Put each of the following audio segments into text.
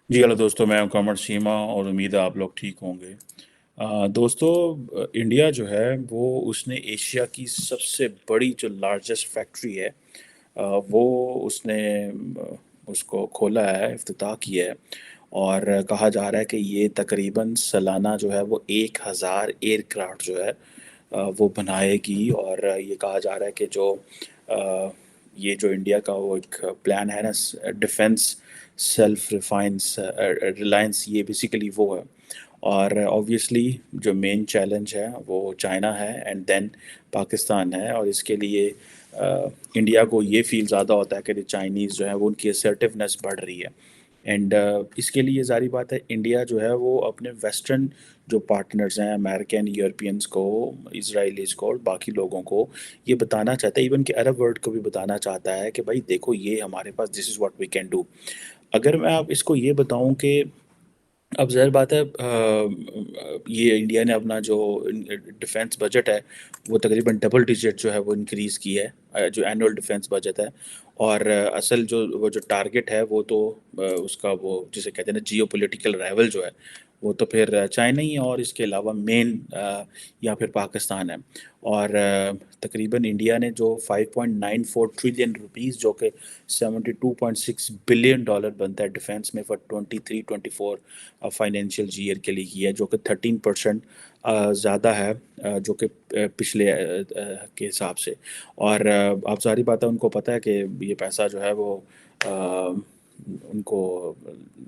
जी hello दोस्तों, मैं कमर सीमा और उम्मीद है आप लोग ठीक होंगे। दोस्तों, इंडिया जो है वो उसने एशिया की सबसे बड़ी जो लार्जेस्ट फैक्ट्री है, वो उसने उसको खोला है, इफ्तिताह किया है। और कहा जा रहा है कि ये तकरीबन सालाना जो है वो 1000 एयरक्राफ्ट जो है वो बनाएगी। और ये कहा जा रहा है कि जो अ, ये जो इंडिया का वो एक प्लान है ना, डिफेंस सेल्फ रिफाइंस रिलायंस, ये बेसिकली वो है। और ऑब्वियसली जो मेन चैलेंज है वो चाइना है एंड देन पाकिस्तान है। और इसके लिए इंडिया को ये फील ज़्यादा होता है कि चाइनीज़ जो है वो उनकी असर्टिवनेस बढ़ रही है। एंड इसके लिए ज़ाहिर बात है इंडिया जो है वो अपने वेस्टर्न जो पार्टनर्स हैं, अमेरिकन, यूरोपियंस को, इसराइलीज़ को और बाकी लोगों को ये बताना चाहता है, इवन कि अरब वर्ल्ड को भी बताना चाहता है कि भाई देखो, ये हमारे पास, this is what we can do. अगर मैं आप इसको ये बताऊं कि अब ज़ाहिर बात है, ये इंडिया ने अपना जो डिफेंस बजट है वो तकरीबन डबल डिजिट जो है वो इंक्रीज़ की है, जो एनुअल डिफेंस बजट है। और असल जो वो जो टारगेट है वो तो उसका वो जिसे कहते हैं ना, जियो पोलिटिकल राइवल जो है वो तो फिर चाइना ही है, और इसके अलावा मेन या फिर पाकिस्तान है। और तकरीबन इंडिया ने जो 5.94 ट्रिलियन रुपीस, जो कि 72.6 बिलियन डॉलर बनता है डिफेंस में फॉर 23-24 फाइनेंशियल ईयर के लिए किया है, जो कि 13% ज़्यादा है, जो कि पिछले के हिसाब से। और आप सारी बात है, उनको पता है कि ये पैसा जो है वो अ, उनको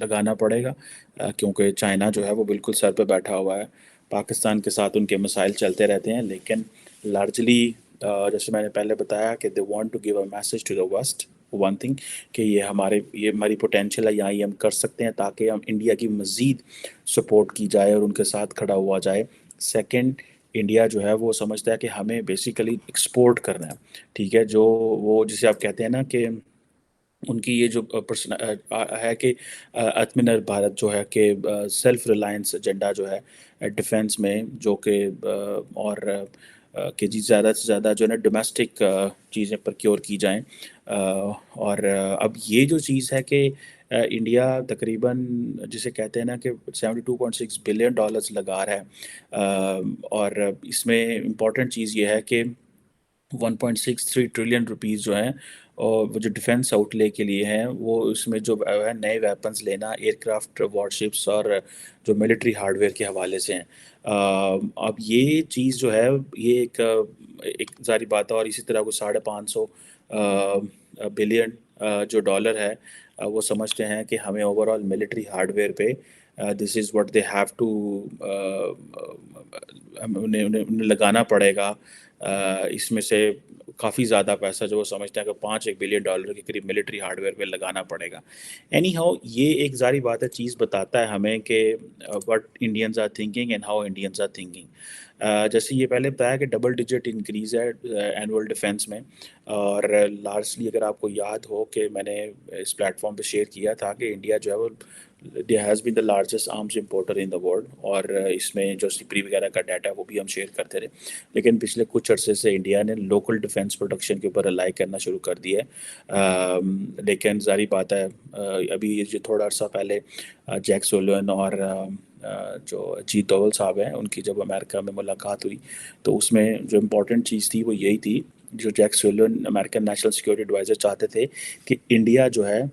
लगाना पड़ेगा, क्योंकि चाइना जो है वो बिल्कुल सर पे बैठा हुआ है। पाकिस्तान के साथ उनके मसाइल चलते रहते हैं, लेकिन लार्जली जैसे मैंने पहले बताया कि they want to give a message to the West, one thing, कि ये हमारी पोटेंशियल है, यहाँ ये हम कर सकते हैं, ताकि हम इंडिया की मज़ीद सपोर्ट की जाए और उनके साथ खड़ा हुआ जाए। सेकंड, इंडिया जो है वो समझता है कि हमें बेसिकली एक्सपोर्ट करना है। ठीक है, जो वो जिसे आप कहते हैं ना कि उनकी ये जो पर्सन है कि आत्मनिर्भर भारत जो है कि सेल्फ रिलायंस एजेंडा जो है डिफेंस में, जो कि और कि जी ज़्यादा से ज़्यादा जो है ना डोमेस्टिक चीज़ें प्रोक्योर की जाएं। और अब ये जो चीज़ है कि इंडिया तकरीबन जिसे कहते हैं ना कि 72.6 बिलियन डॉलर्स लगा रहा है। और इसमें इम्पॉर्टेंट चीज़ ये है कि 1.63 ट्रिलियन रुपीस जो हैं, और वो जो डिफेंस आउटले के लिए हैं, वो इसमें जो है नए वेपन्स लेना, एयरक्राफ्ट, वॉरशिप्स और जो मिलिट्री हार्डवेयर के हवाले से हैं। अब ये चीज़ जो है, ये एक जारी बात है। और इसी तरह को 550 बिलियन जो डॉलर है, वो समझते हैं कि हमें ओवरऑल मिलिट्री हार्डवेयर पे this is what they have to उन्हें उन्हें उन्हें लगाना पड़ेगा। इसमें से काफ़ी ज़्यादा पैसा जो वो समझते हैं कि 5 एक बिलियन डॉलर के करीब मिलिट्री हार्डवेयर पे लगाना पड़ेगा। एनी हाउ, ये एक ज़ाहिर बात है, चीज़ बताता है हमें कि what Indians are thinking and how Indians are thinking. जैसे ये पहले बताया कि डबल डिजिट इंक्रीज़ है एनुअल डिफेंस में। और लार्जली अगर आपको याद हो कि मैंने इस प्लेटफॉर्म पे शेयर किया था कि इंडिया जो है वो India has been the largest arms importer in the world. और इसमें जो सिपरी वगैरह का डाटा है वो भी हम शेयर करते रहे। लेकिन पिछले कुछ अरसे से इंडिया ने लोकल डिफेंस प्रोडक्शन के ऊपर रिलाई करना शुरू कर दिया है। लेकिन ज़ाहिर बात है, अभी ये जो थोड़ा अर्सा पहले जैक सोलन और जो अजीत डोवल साहब हैं, उनकी जब अमेरिका में मुलाकात हुई, तो उसमें जो इम्पोर्टेंट चीज़ थी वो यही थी, जो Jake Sullivan American national security adviser चाहते थे कि इंडिया जो है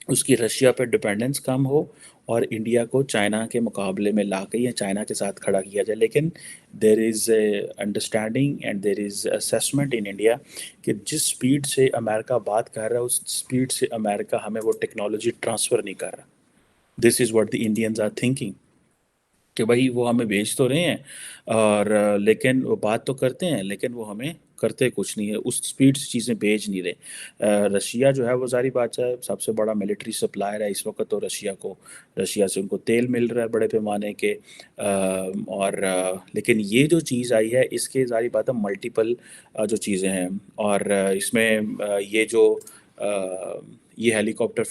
उसकी रशिया पर डिपेंडेंस कम हो, और इंडिया को चाइना के मुकाबले में ला के या चाइना के साथ खड़ा किया जाए। लेकिन there is understanding and there is assessment in India कि जिस स्पीड से अमेरिका बात कर रहा है, उस स्पीड से अमेरिका हमें वो टेक्नोलॉजी ट्रांसफ़र नहीं कर रहा। This is what the Indians are thinking, कि भाई वो हमें भेज तो रहे हैं, और लेकिन वो बात तो करते हैं, लेकिन वो हमें करते कुछ नहीं है, उस स्पीड से चीज़ें भेज नहीं रहे। रशिया जो है वो सारी बात है, सबसे बड़ा मिलिट्री सप्लायर है इस वक्त, तो रशिया से उनको तेल मिल रहा है बड़े पैमाने के। और लेकिन ये जो चीज़ आई है, इसके सारी बात है मल्टीपल जो चीज़ें हैं। और इसमें ये जो یہ ہیلی کاپٹر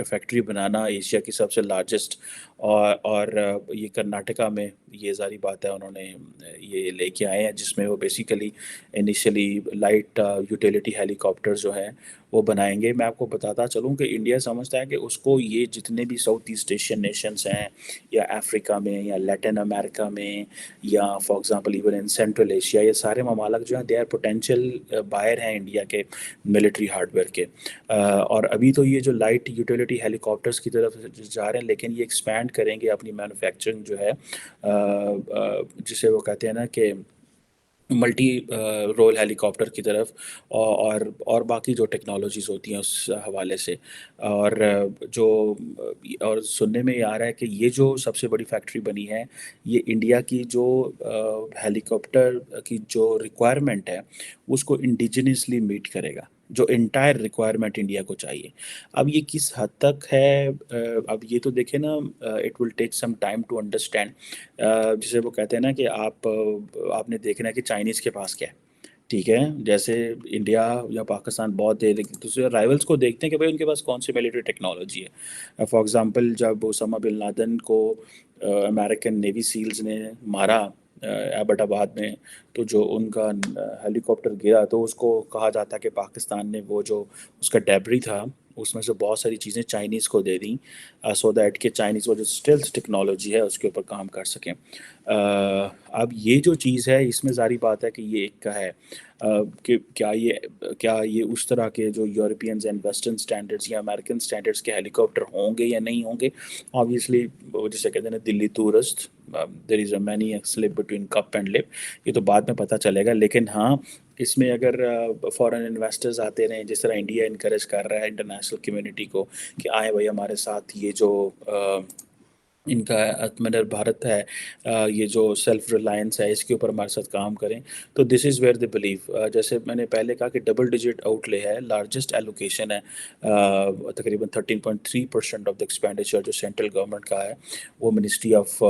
فیکٹری بنانا ایشیا کی سب سے لارجسٹ، اور یہ کرناٹکا میں، یہ ظاہری بات ہے انہوں نے یہ لے کے آئے ہیں، جس میں وہ بیسیکلی انیشلی لائٹ یوٹیلیٹی ہیلی کاپٹر جو ہیں وہ بنائیں گے۔ میں آپ کو بتاتا چلوں کہ انڈیا سمجھتا ہے کہ اس کو یہ جتنے بھی ساؤتھ ایسٹ ایشین نیشنز ہیں، یا افریقہ میں، یا لیٹن امریکہ میں، یا for example even in central Asia, یہ سارے ممالک جو ہیں دے آر پوٹینشیل بائر ہیں انڈیا کے ملٹری ہارڈ ویئر کے۔ اور ابھی تو یہ جو لائٹ یوٹیلیٹی ہیلی کاپٹرس کی طرف جا رہے ہیں، لیکن یہ ایکسپینڈ کریں گے اپنی مینوفیکچرنگ جو ہے، جسے وہ کہتے ہیں نا کہ ملٹی رول ہیلی کاپٹر کی طرف، اور باقی جو ٹیکنالوجیز ہوتی ہیں اس حوالے سے۔ اور جو اور سننے میں یہ آ رہا ہے کہ یہ جو سب سے بڑی فیکٹری بنی ہے، یہ انڈیا کی جو ہیلی کاپٹر کی جو ریکوائرمنٹ ہے اس کو انڈیجنسلی میٹ کرے گا، جو انٹائر ریکوائرمنٹ انڈیا کو چاہیے۔ اب یہ کس حد تک ہے، اب یہ تو دیکھیں نا، it will take some time to understand, جسے وہ کہتے ہیں نا کہ آپ نے دیکھنا ہے کہ چائنیز کے پاس کیا ہے، ٹھیک ہے؟ جیسے انڈیا یا پاکستان بہت دے، لیکن دوسرے رائیولس کو دیکھتے ہیں کہ بھائی ان کے پاس کون سی ملٹری ٹیکنالوجی ہے۔ فار ایگزامپل جب اسامہ بن لادن کو امریکن نیوی سیلز نے مارا ایبٹ آباد میں، تو جو ان کا ہیلی کاپٹر گرا تو اس کو کہا جاتا ہے کہ پاکستان نے وہ جو اس کا ڈیبری تھا اس میں سے بہت ساری چیزیں چائنیز کو دے دیں، سو دیٹ کہ چائنیز وہ جو اسٹیلتھ ٹیکنالوجی ہے اس کے اوپر کام کر سکیں۔ اب یہ جو چیز ہے اس میں ظاہری بات ہے کہ یہ ایک کا ہے کہ کیا یہ اس طرح کے جو یورپینز اینڈ ویسٹرن اسٹینڈرڈس یا امریکن اسٹینڈرڈس کے ہیلی کاپٹر ہوں گے یا نہیں ہوں گے۔ آبویسلی جسے کہتے ہیں نا دلی ٹورسٹ، there is a many slip between cup and lip, یہ تو بعد میں پتہ چلے گا۔ لیکن ہاں، اس میں اگر فورن انویسٹرز آتے رہیں، جس طرح انڈیا انکریج کر رہا ہے انٹرنیشنل کمیونٹی کو کہ آئیں بھائی ہمارے ساتھ، یہ جو ان کا آتم نربھر بھارت ہے، یہ جو سیلف ریلائنس ہے، اس کے اوپر ہمارے ساتھ کام کریں، تو دس از ویئر دے بلیو۔ جیسے میں نے پہلے کہا کہ ڈبل ڈیجٹ آؤٹ لے ہے، لارجسٹ ایلوکیشن ہے، تقریباً 13.3% آف دا ایکسپینڈیچر جو سینٹرل گورنمنٹ کا ہے وہ منسٹری آف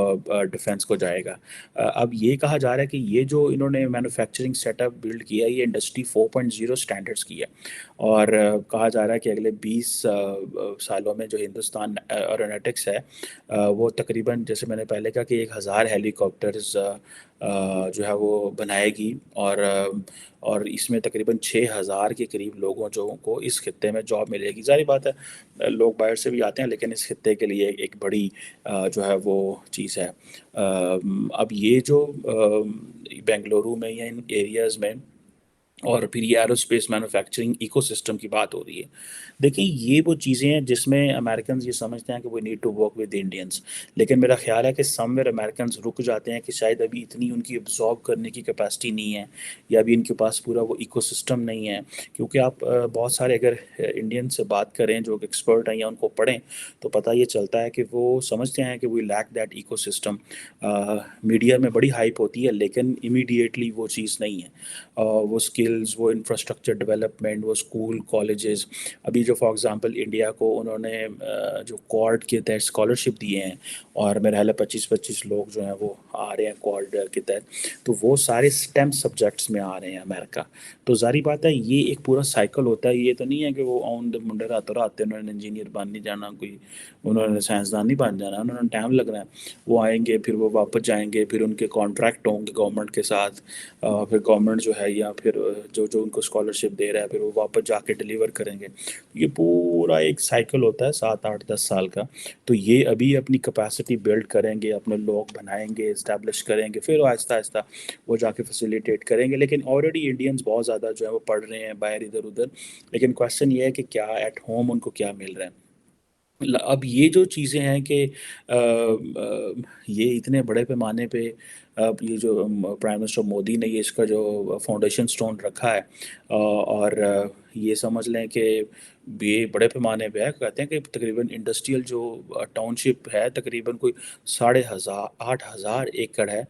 ڈیفینس کو جائے گا۔ اب یہ کہا جا رہا ہے کہ یہ جو انہوں نے مینوفیکچرنگ سیٹ اپ بلڈ کیا ہے، یہ انڈسٹری 4.0 اسٹینڈرڈس کی ہے، اور کہا جا رہا ہے کہ اگلے 20 سالوں میں جو ہندوستان ایروناٹکس ہے، وہ تقریباً جیسے میں نے پہلے کہا کہ 1,000 ہیلی کاپٹرز جو ہے وہ بنائے گی، اور اس میں تقریباً 6,000 کے قریب لوگوں کو اس خطے میں جاب ملے گی۔ ظاہری بات ہے لوگ باہر سے بھی آتے ہیں، لیکن اس خطے کے لیے ایک بڑی جو ہے وہ چیز ہے۔ اب یہ جو بنگلورو میں یا ان ایریاز میں، اور پھر یہ aerospace manufacturing ecosystem کی بات ہو رہی ہے، دیکھیں یہ وہ چیزیں ہیں جس میں امریکنز یہ سمجھتے ہیں کہ we need to work with Indians, لیکن میرا خیال ہے کہ سم ویئر امریکنز رک جاتے ہیں کہ شاید ابھی اتنی ان کی ابزارب کرنے کی کیپیسٹی نہیں ہے، یا ابھی ان کے پاس پورا وہ ایکو سسٹم نہیں ہے۔ کیونکہ آپ بہت سارے اگر انڈین سے بات کریں جو ایکسپرٹ ہیں یا ان کو پڑھیں، تو پتہ یہ چلتا ہے کہ وہ سمجھتے ہیں کہ وی لیک دیٹ ایکو سسٹم۔ میڈیا میں بڑی ہائپ ہوتی ہے، لیکن امیڈیٹلی وہ چیز نہیں ہے، وہ اسکلز، وہ انفراسٹرکچر ڈیولپمنٹ، وہ اسکول کالجز۔ ابھی جو فار ایگزامپل انڈیا کو انہوں نے جو کوارڈ کے تحت اسکالرشپ دیے ہیں، اور میرے خیال ہے 25 لوگ جو ہیں وہ آ رہے ہیں کوارڈ کے تحت، تو وہ سارے اسٹیم سبجیکٹس میں آ رہے ہیں امریکہ۔ تو ظاہری بات ہے یہ ایک پورا سائیکل ہوتا ہے، یہ تو نہیں ہے کہ وہ آن منڈے راتوں رات انہوں نے انجینئر بن نہیں جانا، کوئی انہوں نے سائنسدان نہیں بن جانا، انہوں نے ٹائم لگنا ہے۔ وہ آئیں گے، پھر وہ واپس جائیں گے، پھر ان کے کانٹریکٹ ہوں گے گورنمنٹ کے ساتھ، پھر گورنمنٹ جو ہے یا پھر جو ان کو اسکالرشپ دے رہا ہے، پھر وہ واپس جا کے ڈلیور کریں گے۔ یہ پورا ایک سائیکل ہوتا ہے 7 8 10 سال کا۔ تو یہ ابھی اپنی کیپیسٹی بلڈ کریں گے، اپنے لوگ بنائیں گے، اسٹیبلش کریں گے، پھر آہستہ آہستہ وہ جا کے فیسیلیٹیٹ کریں گے۔ لیکن آلریڈی انڈینس بہت زیادہ جو ہے وہ پڑھ رہے ہیں باہر ادھر ادھر، لیکن کویشچن یہ ہے کہ کیا ایٹ ہوم ان کو کیا مل رہا ہے۔ اب یہ جو چیزیں ہیں کہ یہ اتنے بڑے پیمانے پہ، اب یہ جو پرائم منسٹر مودی نے یہ اس کا جو فاؤنڈیشن سٹون رکھا ہے، اور یہ سمجھ لیں کہ یہ بڑے پیمانے پہ ہے، کہتے ہیں کہ تقریباً انڈسٹریل جو ٹاؤن شپ ہے تقریباً کوئی 8,500 ایکڑ ہے،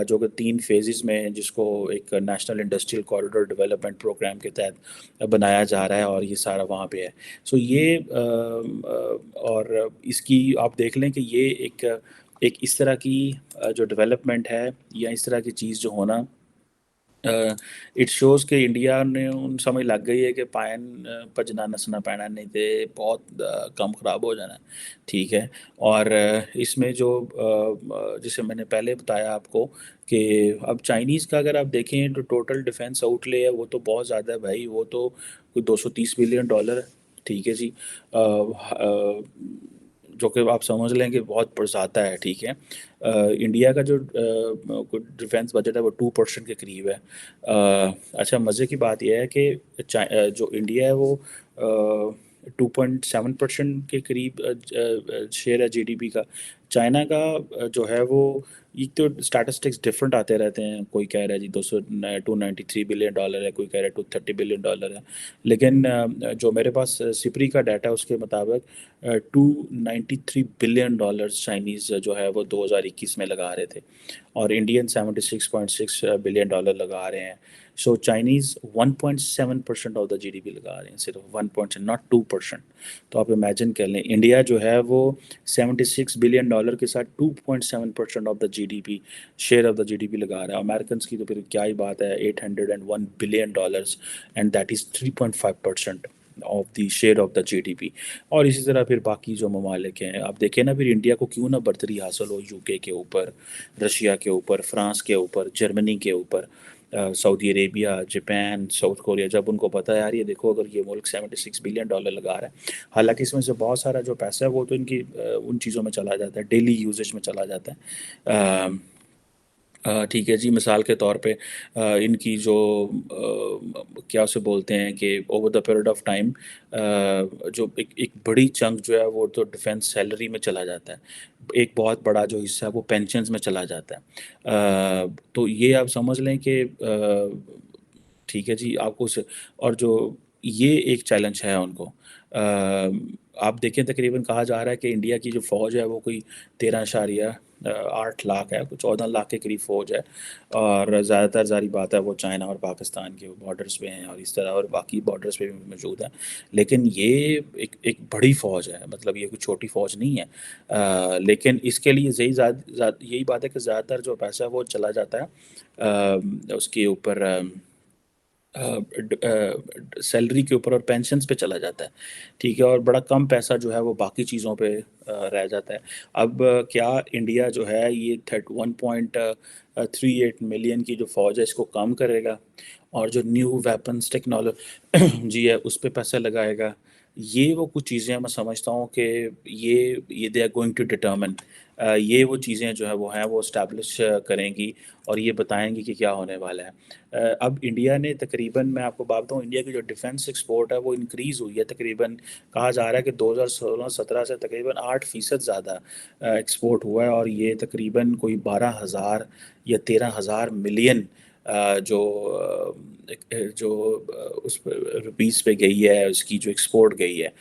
جو کہ 3 فیزز میں، جس کو ایک national industrial corridor development program کے تحت بنایا جا رہا ہے، اور یہ سارا وہاں پہ ہے۔ سو یہ اور اس کی آپ دیکھ لیں کہ یہ ایک اس طرح کی جو ڈیولپمنٹ ہے یا اس طرح کی چیز جو ہونا، ਇਟ ਸ਼ੋਜ਼ ਕਿ ਇੰਡੀਆ ਨੇ ਹੁਣ ਸਮਝ ਲੱਗ गई है कि पायन भजना नसना पैना नहीं तो बहुत कम ख़राब हो जाना है, ठीक है। और इसमें जो जैसे मैंने पहले बताया आपको कि अब चाइनीज़ का अगर आप देखें तो टोटल डिफेंस आउटले है वो तो बहुत ज़्यादा है भाई, वो तो कोई 230 बिलियन डॉलर है, ठीक है जी। जो कि आप समझ लें कि बहुत ज़्यादा है, ठीक है। इंडिया का जो डिफेंस बजट है वो 2% के करीब है। अच्छा, मज़े की बात यह है कि जो इंडिया है वो 2.7% के करीब शेयर है जीडीपी का। चाइना का जो है वो, ये तो स्टैटिस्टिक्स डिफरेंट आते रहते हैं, कोई कह रहा है जी 293 बिलियन डॉलर है, कोई कह रहा है 230 बिलियन डॉलर है। लेकिन जो मेरे पास सिपरी का डाटा है उसके मुताबिक 293 बिलियन डॉलर चाइनीज़ जो है वो 2021 में लगा रहे थे, और इंडियन 76.6 बिलियन डॉलर लगा रहे हैं। सो चाइनीज़ 1.7% ऑफ द जीडीपी लगा रहे हैं, सिर्फ 1 नॉट 2%। तो आप इमेजिन कर लें, इंडिया जो है वो 76 बिलियन डॉलर के साथ 2.7% of the GDP, share of the GDP लगा रहा है। अमेरिकन की तो फिर क्या ही बात है, 801 billion dollars, and that is 3.5% of the share of the GDP. और इसी तरह फिर बाकी जो ममालिक हैं, आप देखें ना, फिर इंडिया को क्यों ना बर्तरी हासिल हो यूके के ऊपर, रशिया के ऊपर, फ्रांस के ऊपर, जर्मनी के ऊपर, Saudi Arabia, Japan, south Korea. जब उनको पता है यार ये देखो अगर ये मुल्क 76 बिलियन डॉलर लगा रहा है, हालांकि इसमें से बहुत सारा जो पैसा है वो तो इनकी उन चीज़ों में चला जाता है, डेली यूजेज में चला जाता है। ठीक है जी, मिसाल के तौर पे इनकी जो क्या उसे बोलते हैं कि over the period of time जो एक बड़ी चंक जो है वो तो डिफेंस सैलरी में चला जाता है, एक बहुत बड़ा जो हिस्सा है वो पेंशन्स में चला जाता है। तो ये आप समझ लें कि ठीक है जी, आपको उस, और जो ये एक चैलेंज है उनको। आप देखें तकरीबन कहा जा रहा है कि इंडिया की जो फ़ौज है वो कोई 13.8 लाख है, कुछ 14 लाख के करीब फ़ौज है, और ज़्यादातर ज़ारी बात है वो चाइना और पाकिस्तान के बॉर्डर्स पे हैं और इस तरह, और बाकी बॉर्डर्स पे भी मौजूद है। लेकिन ये एक बड़ी फ़ौज है, मतलब ये कोई छोटी फ़ौज नहीं है। लेकिन इसके लिए यही बात है कि ज़्यादातर जो पैसा है वो चला जाता है उसके ऊपर, सैलरी के ऊपर और पेंशन्स पे चला जाता है, ठीक है। और बड़ा कम पैसा जो है वो बाकी चीज़ों पे रह जाता है। अब क्या इंडिया जो है ये 1.38 मिलियन की जो फ़ौज है इसको कम करेगा और जो न्यू वेपन्स टेक्नोलॉजी है उस पे पैसा लगाएगा? ये वो कुछ चीज़ें मैं समझता हूँ कि ये they are going to determine, ये वो चीज़ें जो है वो हैं वो इस्टेब्लिश करेंगी और ये बताएंगी कि क्या होने वाला है। अब इंडिया ने तकरीबन, मैं आपको बात बताऊँ, इंडिया की जो डिफेंस एक्सपोर्ट है वो इंक्रीज़ हुई है, तकरीबन कहा जा रहा है कि 2016-17 से तकरीबन 8% ज़्यादा एक्सपोर्ट हुआ है, और ये तकरीबन कोई 12,000 या 13,000 मिलियन जो उस रुपीस पे गई है, उसकी जो एक्सपोर्ट गई है।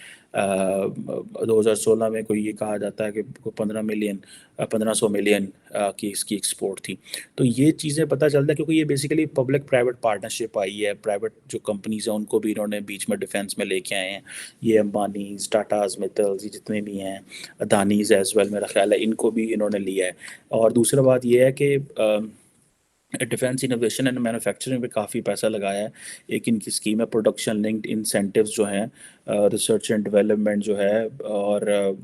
2016 में कोई ये कहा जाता है कि 1500 मिलियन की इसकी एक्सपोर्ट थी। तो ये चीज़ें पता चलता है क्योंकि ये बेसिकली पब्लिक प्राइवेट पार्टनरशिप आई है, प्राइवेट जो कंपनीज हैं उनको भी इन्होंने बीच में डिफेंस में लेके आए हैं। ये अंबानीज, टाटाज, मित्तल्स, ये जितने भी हैं, अदानीज एज वेल, मेरा ख्याल है इनको भी इन्होंने लिया है। और दूसरा बात ये है कि डिफेंस इनोवेशन एंड मैन्युफैक्चरिंग पे काफ़ी पैसा लगाया है। एक इनकी स्कीम है प्रोडक्शन लिंक्ड इंसेंटिव्स जो हैं, रिसर्च एंड डेवलपमेंट जो है, और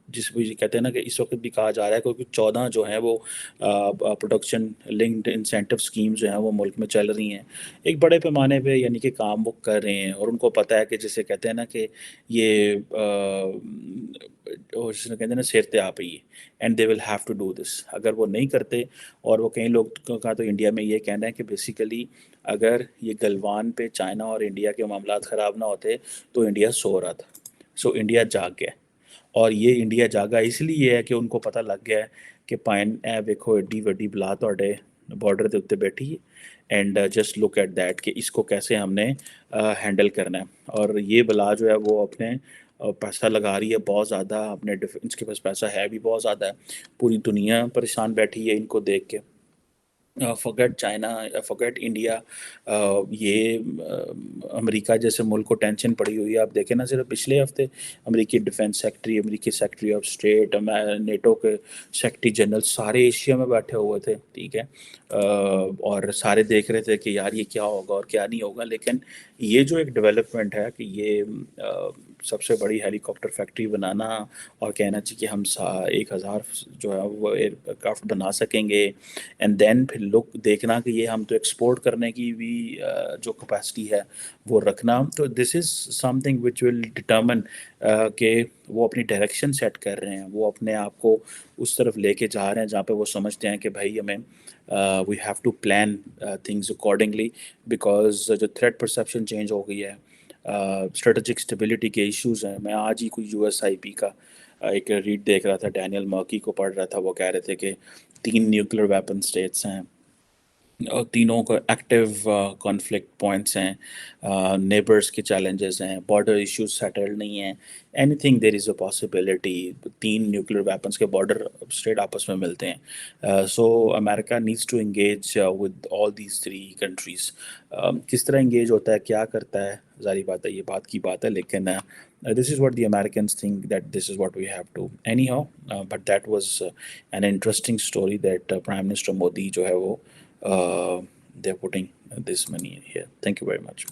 जिसको ये कहते हैं ना कि इस वक्त भी कहा जा रहा है क्योंकि 14 जो हैं वो प्रोडक्शन लिंक्ड इंसेंटिव स्कीम जो हैं वो मुल्क में चल रही हैं एक बड़े पैमाने पे, यानी कि काम वो कर रहे हैं, और उनको पता है कि जिसे कहते हैं ना कि ये और जिसे कहते हैं ना सिर ते आप ही, and they will have to do this. अगर वो नहीं करते, और वो कई लोग का तो इंडिया में ये कहना है कि बेसिकली अगर ये गलवान पे चाइना और इंडिया के मामलात ख़राब ना होते तो इंडिया सो रहा था। सो इंडिया जाग गया, और ये इंडिया जागा इसलिए है कि उनको पता लग गया है कि पाइन ए वेखो एड्डी वड्डी बला ਤੁਹਾਡੇ बॉर्डर के उत्ते बैठी है, and just look at that कि इसको कैसे हमने हैंडल करना है। और ये बला जो है वो अपने पैसा लगा रही है बहुत ज़्यादा, अपने डिफेंस के पास पैसा है भी बहुत ज़्यादा है, पूरी दुनिया परेशान बैठी है इनको देख के। फॉरगेट चाइना, फॉरगेट इंडिया, ये अमेरिका जैसे मुल्क को टेंशन पड़ी हुई है। आप देखें ना, सिर्फ पिछले हफ्ते अमेरिकी डिफेंस सेक्रेटरी, अमेरिकी सेक्रेटरी ऑफ स्टेट, नेटो के सेक्रेटरी जनरल सारे एशिया में बैठे हुए थे, ठीक है। और सारे देख रहे थे कि यार ये क्या होगा और क्या नहीं होगा। लेकिन ये जो एक डेवलपमेंट है कि ये सबसे बड़ी हेलीकॉप्टर फैक्ट्री बनाना और कहना चाहिए कि हम 1000 जो है वो एयरक्राफ्ट बना सकेंगे, एंड देन फिर लोग देखना कि ये हम तो एक्सपोर्ट करने की भी जो कैपेसिटी है वो रखना। तो this is something which will determine कि वो अपनी डायरेक्शन सेट कर रहे हैं, वो अपने आप को उस तरफ लेके जा रहे हैं जहाँ पे वो समझते हैं कि भाई हमें we have to plan things accordingly, because जो थ्रेट परसेप्शन चेंज हो गई है, स्ट्रेटजिक स्टेबिलिटी के इश्यूज हैं। मैं आज ही कोई यूएसआईपी का एक रीड देख रहा था, डैनियल मर्की को पढ़ रहा था। वो कह रहे थे कि 3 न्यूक्लियर वेपन स्टेट्स हैं और तीनों का एक्टिव कॉन्फ्लिक्ट पॉइंट्स हैं, नेबर्स के चैलेंजेस हैं, बॉर्डर इश्यूज सेटल्ड नहीं हैं, anything there is a possibility. 3 nuclear weapons के बॉर्डर स्टेट आपस में मिलते हैं। So America needs to engage with all these 3 countries. किस तरह एंगेज होता है, क्या करता है, ज़ाहिर बात है ये बात की बात है, लेकिन this is what the Americans think, that this is what we have to anyhow, but that was an interesting story that Prime Minister Modi जो है वो they're putting this money here. Thank you very much.